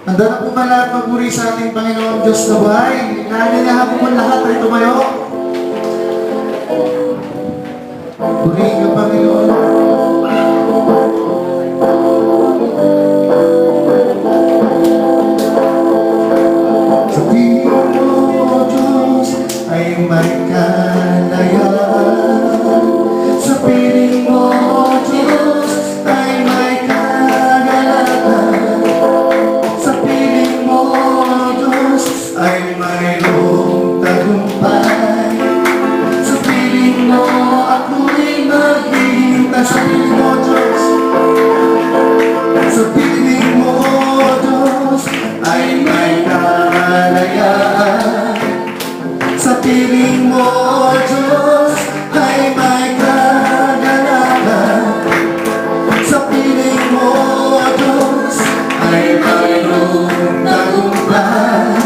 Handa na po ba lahat magpuri sa ating Panginoong Diyos na buhay? Naanyayahan po po lahat ay tumayo. Purihin ka, Panginoon. Sa piling mo, Diyos, ay may kalayaan. Sa piling mo, Diyos, ay may kagalakan. Sa piling mo, Diyos, ay mayroong tagumpay. Sa piling mo, ako'y maghihintay. Sa piling mo, Diyos, sa piling mo, Diyos, ay may kalayaan. Sa piling mo, Diyos, ay may kagalakan. Sa piling mo, Diyos, ay mayroong tagumpay.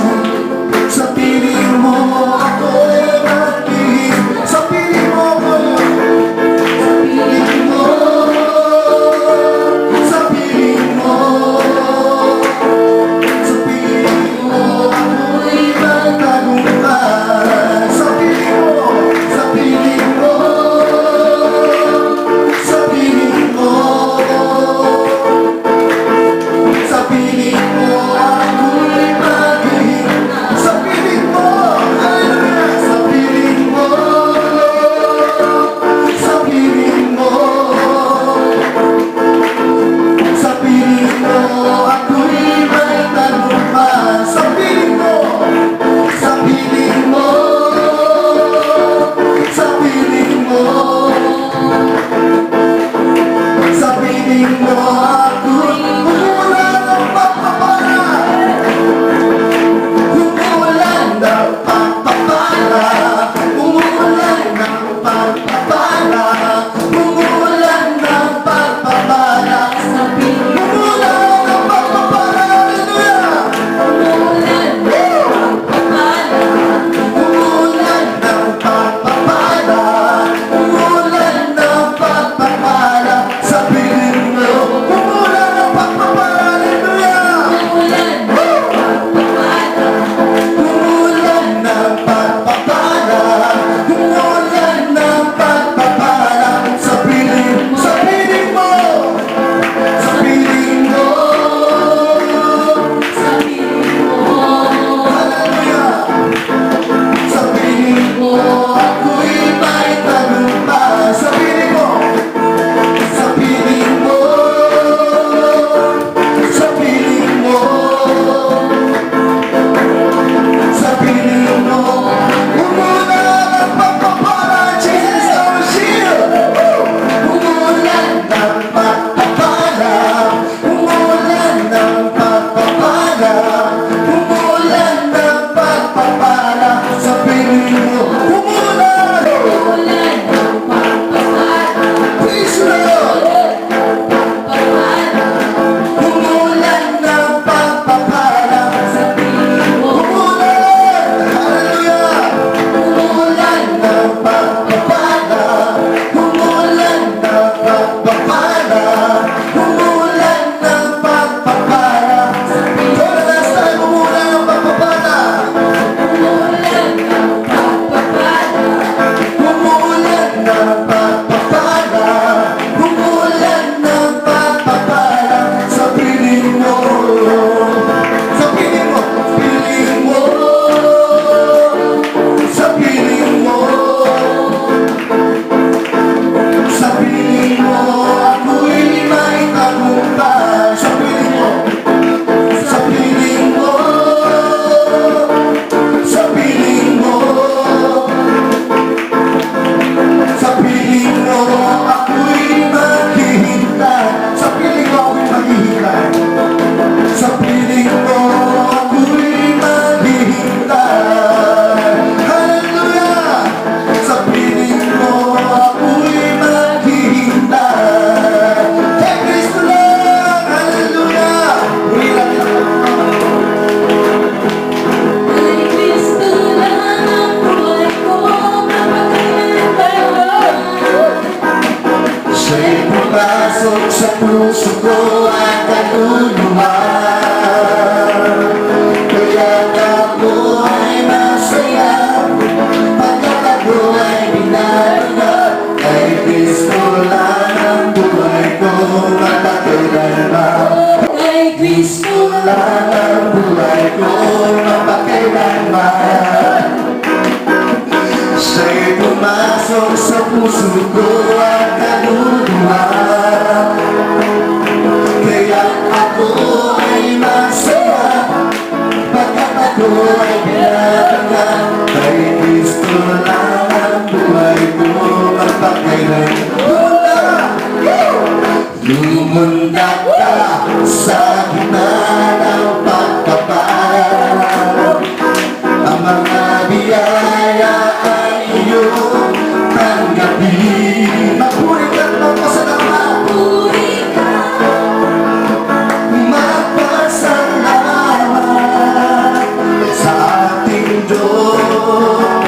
Sa piling mo, ako'y maghihintay. Sa piling mo, sa piling mo, sa piling mo, sa piling mo, ako'y magtagumpay. Sa piling mo, sa piling mo, sa piling mo, sa piling mo, ako'y Kristo lang ang buhay ko mapakailanman. Siya'y pumasok sa puso ko at kaluluwa. Kaya ako ay masaya pagkat ako ay pinatanga. Kay Kristo lang ang buhay ko mapakailanman. Lumundag ka sa gitna ng pagkapalan. Ang mga biyaya ay iyong tanggapin. Magpuri ka at magpasalamat. Magpasalamat sa ating Diyos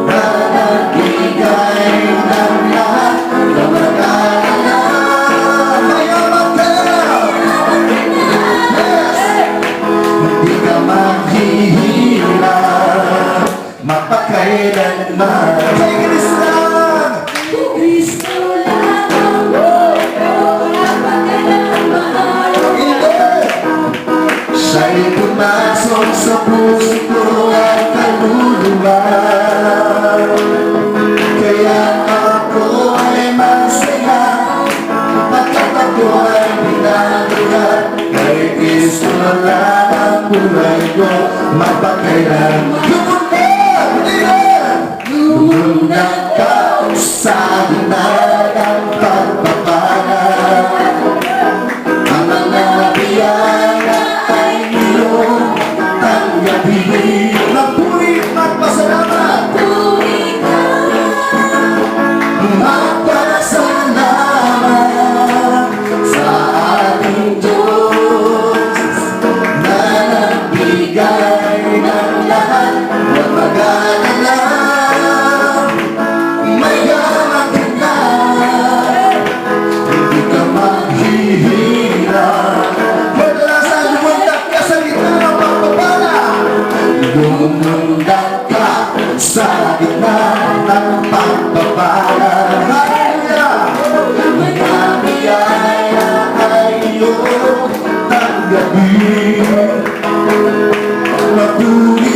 na nagbigay ng lahat na mag-alala. Mayaman ka! Yes! Hindi ka maghihirap mapakailanman. Kay Kristo lang! Kristo lang ang buhay ko mapakailanman. Siya'y pumasok sa puso ko at kaluluwa. Kaya ako ay masaya pagkat ako ay pinatulan. Kay Kristo lang ang buhay ko mapakailanman. Lumundag! Lumundag ka sa gitna ng pagpapagal. Ang mga biyaya ay iyong tanggapin. Magpuri at pasalamat. Magpasalamat sa ating Diyos na nagbigay ng lahat na mag-alala. Mayaman ka na, hindi ka maghihirap. Kadalasan lumundag ka sa gitna ng pagpapala. Lumundag ka sa gitna ng pagpapala. Hallelujah! Mga biyaya ay iyong tanggapin. Magpuri